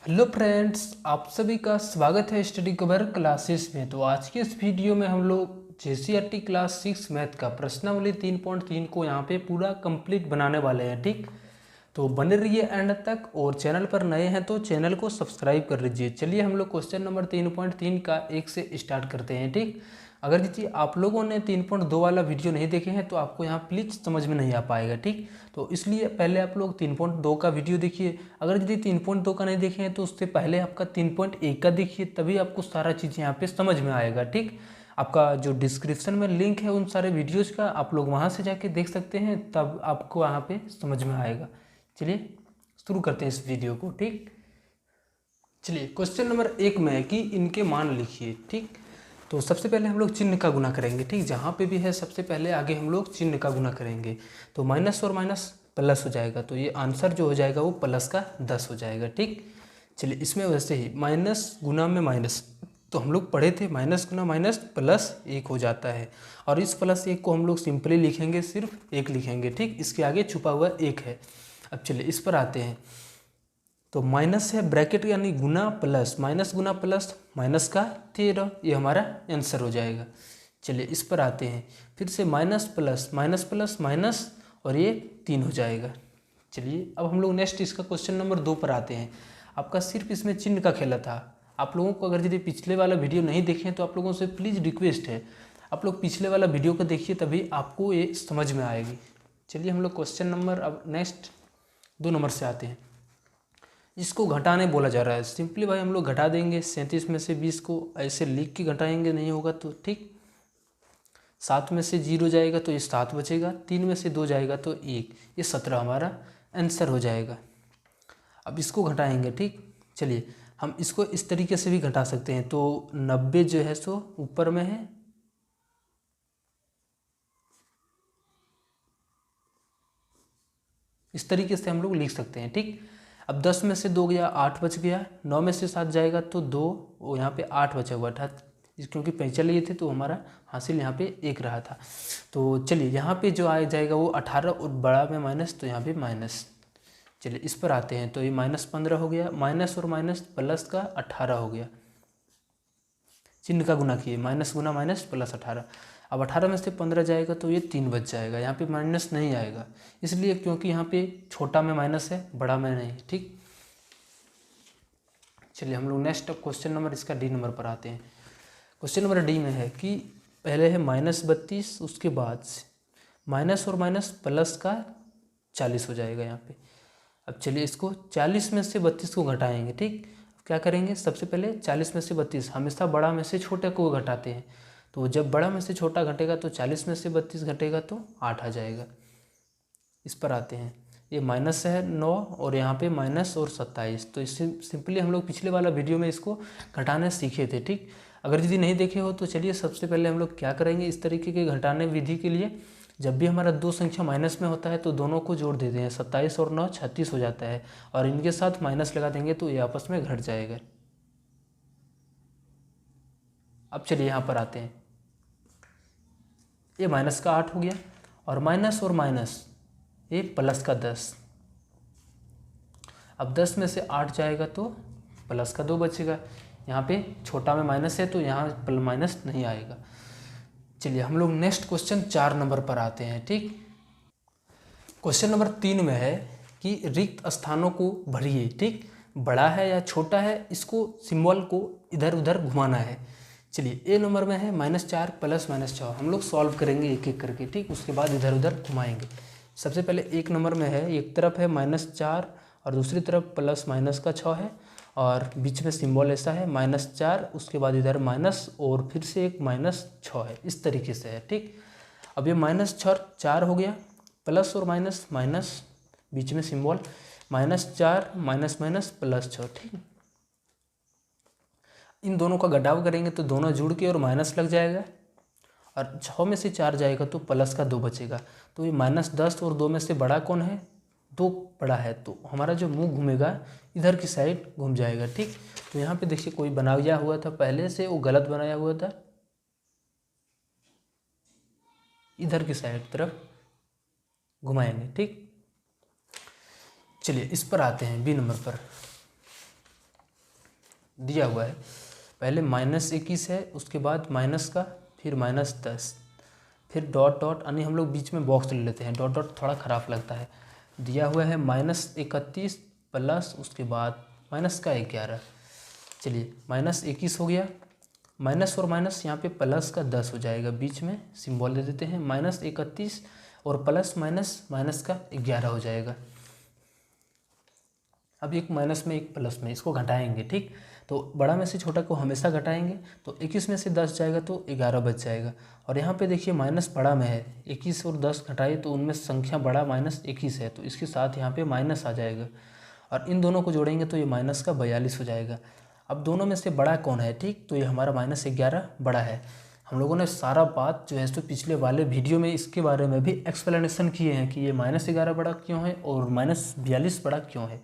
Hello friends, आप सभी का स्वागत है स्टडी कवर क्लासेस में। तो आज के इस वीडियो में हम लोग जेसीईआरटी क्लास 6 मैथ का प्रश्नावली 3.3 को यहाँ पे पूरा कंप्लीट बनाने वाले हैं। ठीक, तो बने रहिए एंड तक, और चैनल पर नए हैं तो चैनल को सब्सक्राइब कर लीजिए। चलिए हम लोग क्वेश्चन नंबर 3.3 का एक से स्टार्ट करते हैं। ठीक, अगर जी आप लोगों ने 3.2 वाला वीडियो नहीं देखे हैं तो आपको यहाँ प्लीज़ समझ में नहीं आ पाएगा। ठीक, तो इसलिए पहले आप लोग 3.2 का वीडियो देखिए। अगर यदि 3.2 का नहीं देखे हैं तो उससे पहले आपका 3.1 का देखिए, तभी आपको सारा चीज़ यहाँ पे समझ में आएगा। ठीक, आपका जो डिस्क्रिप्शन में लिंक है उन सारे वीडियोज़ का, आप लोग वहाँ से जाके देख सकते हैं, तब आपको वहाँ पे समझ में आएगा। चलिए शुरू करते हैं इस वीडियो को। ठीक, चलिए क्वेश्चन नंबर 1 में है कि इनके मान लिखिए। ठीक, तो सबसे पहले हम लोग चिन्ह का गुना करेंगे। ठीक, जहाँ पे भी है सबसे पहले आगे हम लोग चिन्ह का गुना करेंगे। तो माइनस और माइनस प्लस हो जाएगा, तो ये आंसर जो हो जाएगा वो प्लस का 10 हो जाएगा। ठीक, चलिए इसमें वैसे ही माइनस गुना में माइनस, तो हम लोग पढ़े थे माइनस गुना माइनस प्लस 1 हो जाता है, और इस प्लस 1 को हम लोग सिंपली लिखेंगे, सिर्फ 1 लिखेंगे। ठीक, इसके आगे छुपा हुआ 1 है। अब चलिए इस पर आते हैं। तो माइनस है ब्रैकेट यानी गुना प्लस, माइनस गुना प्लस माइनस का 13, ये हमारा आंसर हो जाएगा। चलिए इस पर आते हैं, फिर से माइनस प्लस माइनस और ये 3 हो जाएगा। चलिए अब हम लोग नेक्स्ट इसका क्वेश्चन नंबर 2 पर आते हैं। आपका सिर्फ इसमें चिन्ह का खेला था। आप लोगों को अगर यदि पिछले वाला वीडियो नहीं देखे हैं तो आप लोगों से प्लीज़ रिक्वेस्ट है, आप लोग पिछले वाला वीडियो को देखिए, तभी आपको ये समझ में आएगी। चलिए हम लोग क्वेश्चन नंबर अब नेक्स्ट 2 नंबर से आते हैं। इसको घटाने बोला जा रहा है। सिंपली भाई हम लोग घटा देंगे, 37 में से 20 को ऐसे लिख के घटाएंगे, नहीं होगा तो ठीक। 7 में से 0 जाएगा तो ये 7 बचेगा, 3 में से 2 जाएगा तो 1, ये 17 हमारा आंसर हो जाएगा। अब इसको घटाएंगे। ठीक, चलिए हम इसको इस तरीके से भी घटा सकते हैं। तो 90 जो है सो ऊपर में है, इस तरीके से हम लोग लिख सकते हैं। ठीक, अब 10 में से 2 गया, 8 बच गया, 9 में से 7 जाएगा तो 2, और यहाँ पे 8 बचा हुआ था, क्योंकि पैंचा लिए थे तो हमारा हासिल यहाँ पे 1 रहा था। तो चलिए यहाँ पे जो आ जाएगा वो 18, और बड़ा में माइनस, तो यहाँ पे माइनस। चलिए इस पर आते हैं, तो ये -15 हो गया, माइनस और माइनस प्लस का 18 हो गया। चिन्ह का गुना किए, माइनस गुना माइनस प्लस 18। अब 18 में से 15 जाएगा तो ये 3 बच जाएगा, यहाँ पे माइनस नहीं आएगा, इसलिए क्योंकि यहाँ पे छोटा में माइनस है, बड़ा में नहीं। ठीक, चलिए हम लोग नेक्स्ट क्वेश्चन नंबर इसका डी नंबर पर आते हैं। क्वेश्चन नंबर डी में है कि पहले है -32, उसके बाद माइनस और माइनस प्लस का 40 हो जाएगा यहाँ पे। अब चलिए इसको 40 में से 32 को घटाएंगे। ठीक, क्या करेंगे, सबसे पहले 40 में से 32, हमेशा बड़ा में से छोटे को घटाते हैं, तो जब बड़ा में से छोटा घटेगा तो 40 में से 32 घटेगा तो 8 आ जाएगा। इस पर आते हैं, ये माइनस है 9, और यहाँ पे माइनस और 27, तो इससे सिंपली हम लोग पिछले वाला वीडियो में इसको घटाने सीखे थे। ठीक, अगर यदि नहीं देखे हो तो चलिए सबसे पहले हम लोग क्या करेंगे, इस तरीके के घटाने विधि के लिए जब भी हमारा 2 संख्या माइनस में होता है तो दोनों को जोड़ देते हैं, 27 और 9 36 हो जाता है, और इनके साथ माइनस लगा देंगे तो ये आपस में घट जाएगा। अब चलिए यहाँ पर आते हैं, ये माइनस का 8 हो गया, और माइनस और माइनस ये प्लस का 10। अब 10 में से 8 जाएगा तो प्लस का 2 बचेगा, यहाँ पे छोटा में माइनस है तो यहाँ माइनस नहीं आएगा। चलिए हम लोग नेक्स्ट क्वेश्चन 4 नंबर पर आते हैं। ठीक, क्वेश्चन नंबर 3 में है कि रिक्त स्थानों को भरिए। ठीक, बड़ा है या छोटा है, इसको सिंबल को इधर उधर घुमाना है। चलिए ए नंबर में है -4 प्लस -6, हम लोग सॉल्व करेंगे एक एक करके। ठीक, उसके बाद इधर उधर घुमाएंगे। सबसे पहले 1 नंबर में है, एक तरफ है -4 और दूसरी तरफ प्लस माइनस का 6 है, और बीच में सिंबल ऐसा है -4, उसके बाद इधर माइनस और फिर से एक -6 है, इस तरीके से है। ठीक, अब ये -4 हो गया, प्लस और माइनस माइनस, बीच में सिंबल -4 माइनस माइनस +6। ठीक, इन दोनों का घटाव करेंगे तो दोनों जुड़ के और माइनस लग जाएगा, और 6 में से 4 जाएगा तो प्लस का 2 बचेगा। तो ये -10 और 2 में से बड़ा कौन है, 2 बड़ा है, तो हमारा जो मुंह घूमेगा इधर की साइड घूम जाएगा। ठीक, तो यहाँ पे देखिए कोई बनाया हुआ था पहले से, वो गलत बनाया हुआ था, इधर की साइड तरफ घुमाएंगे। ठीक, चलिए इस पर आते हैं बी नंबर पर। दिया हुआ है, पहले -21 है, उसके बाद माइनस का, फिर -10, फिर डॉट डॉट, यानी हम लोग बीच में बॉक्स ले लेते हैं, डॉट डॉट थोड़ा ख़राब लगता है। दिया हुआ है -31 प्लस उसके बाद माइनस का 11। चलिए -21 हो गया, माइनस और माइनस यहाँ पे प्लस का 10 हो जाएगा, बीच में सिंबल दे देते हैं, -31 और प्लस माइनस माइनस का 11 हो जाएगा। अब एक माइनस में एक प्लस में, इसको घटाएंगे, ठीक। तो बड़ा में से छोटा को हमेशा घटाएंगे, तो 21 में से 10 जाएगा तो 11 बच जाएगा। और यहाँ पे देखिए माइनस बड़ा में है, 21 और 10 घटाए तो उनमें संख्या बड़ा -21 है, तो इसके साथ यहाँ पे माइनस आ जाएगा, और इन दोनों को जोड़ेंगे तो ये माइनस का 42 हो जाएगा। अब दोनों में से बड़ा कौन है, ठीक, तो ये हमारा -11 बड़ा है। हम लोगों ने सारा बात जो है तो पिछले वाले वीडियो में इसके बारे में भी एक्सप्लेनेशन किए हैं कि ये -11 बड़ा क्यों है और -42 बड़ा क्यों है।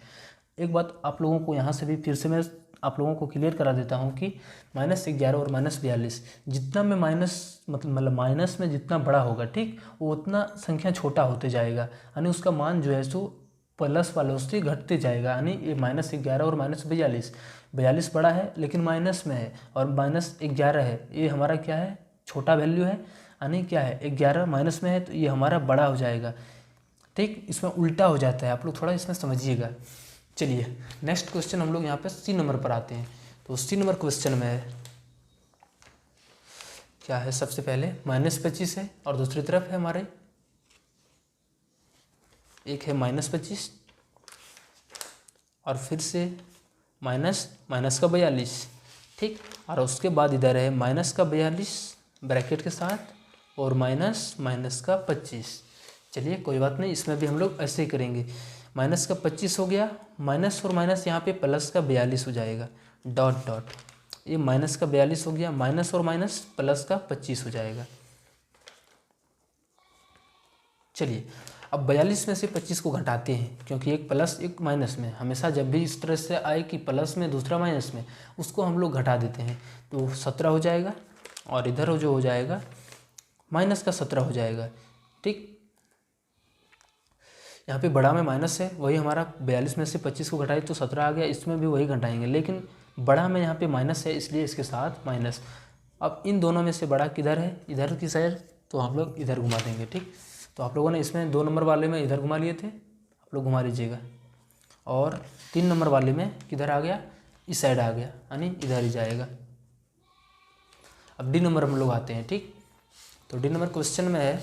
एक बात आप लोगों को यहाँ से भी फिर से मैं आप लोगों को क्लियर करा देता हूँ कि -11 और -42 जितना में मतलब माइनस में जितना बड़ा होगा, ठीक, वो उतना संख्या छोटा होते जाएगा, यानी उसका मान जो है सो प्लस वालों से घटते जाएगा। यानी ये -11 और -42 बड़ा है लेकिन माइनस में है, और -11 है, ये हमारा क्या है, छोटा वैल्यू है, यानी क्या है 11 माइनस में है तो ये हमारा बड़ा हो जाएगा, ठीक। इसमें उल्टा हो जाता है, आप लोग थोड़ा इसमें समझिएगा। चलिए नेक्स्ट क्वेश्चन हम लोग यहाँ पे C नंबर पर आते हैं। तो C नंबर क्वेश्चन में क्या है, सबसे पहले -25 है और दूसरी तरफ है हमारे एक है -25 और फिर से माइनस का 42, ठीक। और उसके बाद इधर है माइनस का 42 ब्रैकेट के साथ और माइनस का 25। चलिए कोई बात नहीं, इसमें भी हम लोग ऐसे ही करेंगे, माइनस का 25 हो गया, माइनस और माइनस यहाँ पे प्लस का 42 हो जाएगा, डॉट डॉट, ये माइनस का 42 हो गया, माइनस और माइनस प्लस का 25 हो जाएगा। चलिए अब 42 में से 25 को घटाते हैं, क्योंकि एक प्लस एक माइनस में, हमेशा जब भी इस तरह से आए कि प्लस में दूसरा माइनस में, उसको हम लोग घटा देते हैं, तो 17 हो जाएगा, और इधर जो हो जाएगा माइनस का 17 हो जाएगा, ठीक। यहाँ पे बड़ा में माइनस है, वही हमारा 42 में से 25 को घटाए तो 17 आ गया, इसमें भी वही घटाएंगे, लेकिन बड़ा में यहाँ पे माइनस है इसलिए इसके साथ माइनस। अब इन दोनों में से बड़ा किधर है, इधर की साइड, तो हम लोग इधर घुमा देंगे, ठीक। तो आप लोगों ने इसमें 2 नंबर वाले में इधर घुमा लिए थे, आप लोग घुमा लीजिएगा, और 3 नंबर वाले में किधर आ गया, इस साइड आ गया, यानी इधर ही जाएगा। अब D नंबर हम लोग आते हैं, ठीक। तो D नंबर क्वेश्चन में है,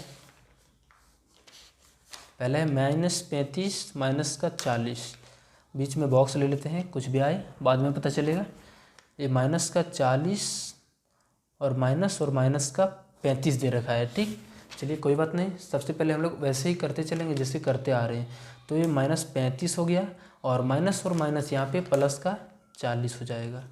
पहले है -35 माइनस का 40, बीच में बॉक्स ले लेते हैं, कुछ भी आए बाद में पता चलेगा। ये माइनस का 40 और माइनस का 35 दे रखा है, ठीक। चलिए कोई बात नहीं, सबसे पहले हम लोग वैसे ही करते चलेंगे जैसे करते आ रहे हैं। तो ये -35 हो गया, और माइनस यहाँ पे प्लस का 40 हो जाएगा।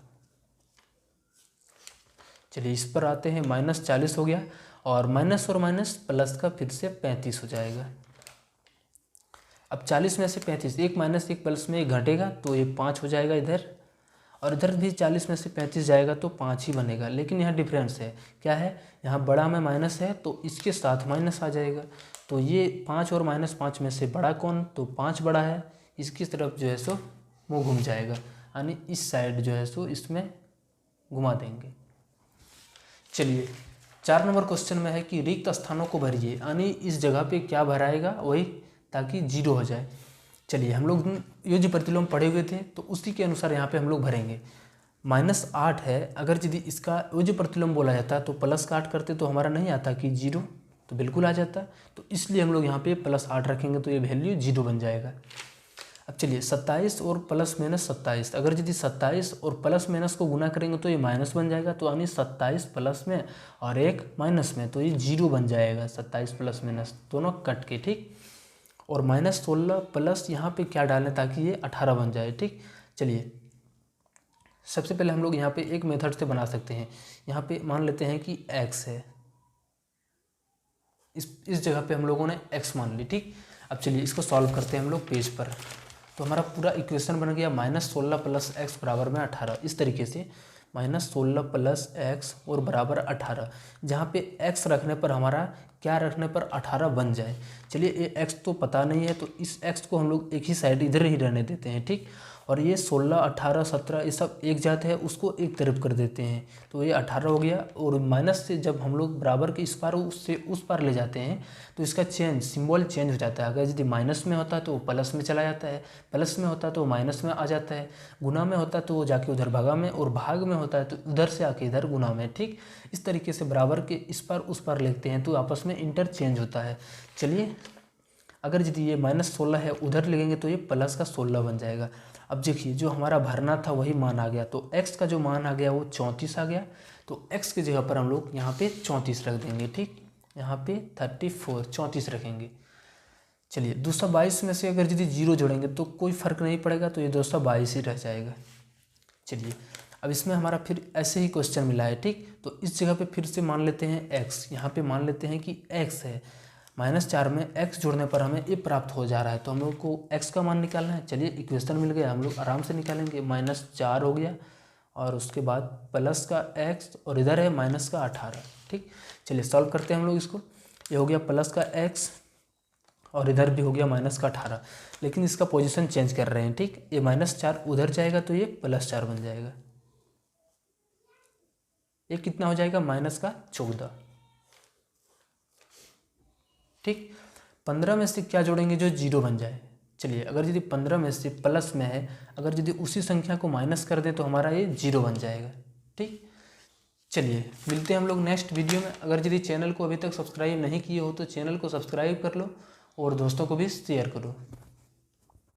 चलिए इस पर आते हैं, -40 हो गया, और माइनस प्लस का फिर से 35 हो जाएगा। अब 40 में से 35, एक माइनस एक प्लस में एक घटेगा तो ये 5 हो जाएगा इधर, और इधर भी 40 में से 35 जाएगा तो 5 ही बनेगा। लेकिन यहाँ डिफरेंस है, क्या है, यहाँ बड़ा में माइनस है तो इसके साथ माइनस आ जाएगा, तो ये 5 और -5 में से बड़ा कौन, तो 5 बड़ा है, इसकी तरफ जो है सो मुँह घूम जाएगा, यानी इस साइड जो है सो इसमें घुमा देंगे। चलिए 4 नंबर क्वेश्चन में है कि रिक्त स्थानों को भरिए, यानी इस जगह पे क्या भराएगा वही, ताकि 0 हो जाए। चलिए हम लोग योज्य प्रतिलोम पढ़े हुए थे तो उसी के अनुसार यहाँ पे हम लोग भरेंगे। -8 है, अगर यदि इसका योज्य प्रतिलोम बोला जाता तो प्लस का 8 करते तो हमारा नहीं आता कि 0, तो बिल्कुल आ जाता, तो इसलिए हम लोग यहाँ पे +8 रखेंगे तो ये वैल्यू 0 बन जाएगा। अब चलिए 27 और +-27, अगर यदि 27 और प्लस माइनस को गुना करेंगे तो ये माइनस बन जाएगा, तो यानी 27 प्लस में और एक माइनस में, तो ये 0 बन जाएगा, 27 प्लस माइनस दोनों कट के, ठीक। और -16 प्लस यहाँ पे क्या डालें ताकि ये 18 बन जाए, ठीक। चलिए सबसे पहले हम लोग यहाँ पे एक मेथड से बना सकते हैं। यहाँ पे मान लेते हैं कि x है, इस जगह पे हम लोगों ने x मान ली, ठीक। अब चलिए इसको सॉल्व करते हैं हम लोग पेज पर। तो हमारा पूरा इक्वेशन बन गया -16 + x बराबर में 18, इस तरीके से -16 + x और बराबर 18, जहाँ पे x रखने पर हमारा क्या रखने पर 18 बन जाए। चलिए ये x तो पता नहीं है तो इस x को हम लोग एक ही साइड इधर ही रहने देते हैं, ठीक। और ये 16, 18, 17 ये सब एक जाते हैं, उसको एक तरफ कर देते हैं, तो ये 18 हो गया। और माइनस से जब हम लोग बराबर के इस पार उससे उस पार ले जाते हैं तो इसका सिंबल चेंज हो जाता है। अगर यदि माइनस में होता है तो वो प्लस में चला जाता है, प्लस में होता है तो वो माइनस में आ जाता है, गुना में होता है तो वो जाके उधर भागा में, और भाग में होता है तो उधर से आके इधर गुना में। ठीक, इस तरीके से बराबर के इस पार उस पार लिखते हैं तो आपस में इंटरचेंज होता है। चलिए, अगर यदि ये -16 है उधर लिखेंगे तो ये प्लस का 16 बन जाएगा। अब देखिए, जो हमारा भरना था वही मान आ गया, तो x का जो मान आ गया वो 34 आ गया। तो x की जगह पर हम लोग यहाँ पे 34 रख देंगे। ठीक, यहाँ पे 34 रखेंगे। चलिए, 222 में से अगर यदि 0 जोड़ेंगे तो कोई फ़र्क नहीं पड़ेगा, तो ये 222 ही रह जाएगा। चलिए, अब इसमें हमारा फिर ऐसे ही क्वेश्चन मिला है। ठीक, तो इस जगह पे फिर से मान लेते हैं x, यहाँ पे मान लेते हैं कि x है, -4 में x जोड़ने पर हमें ये प्राप्त हो जा रहा है, तो हम लोग को x का मान निकालना है। चलिए, इक्वेशन मिल गया, हम लोग आराम से निकालेंगे। -4 हो गया और उसके बाद प्लस का x और इधर है माइनस का 18। ठीक, चलिए सॉल्व करते हैं हम लोग इसको। ये हो गया प्लस का x और इधर भी हो गया माइनस का 18, लेकिन इसका पोजीशन चेंज कर रहे हैं। ठीक, ये -4 उधर जाएगा तो ये +4 बन जाएगा। ये कितना हो जाएगा, -14। ठीक, 15 में से क्या जोड़ेंगे जो 0 बन जाए। चलिए, अगर यदि 15 में से प्लस में है, अगर यदि उसी संख्या को माइनस कर दें तो हमारा ये 0 बन जाएगा। ठीक, चलिए मिलते हैं हम लोग नेक्स्ट वीडियो में। अगर यदि चैनल को अभी तक सब्सक्राइब नहीं किए हो तो चैनल को सब्सक्राइब कर लो और दोस्तों को भी शेयर करो।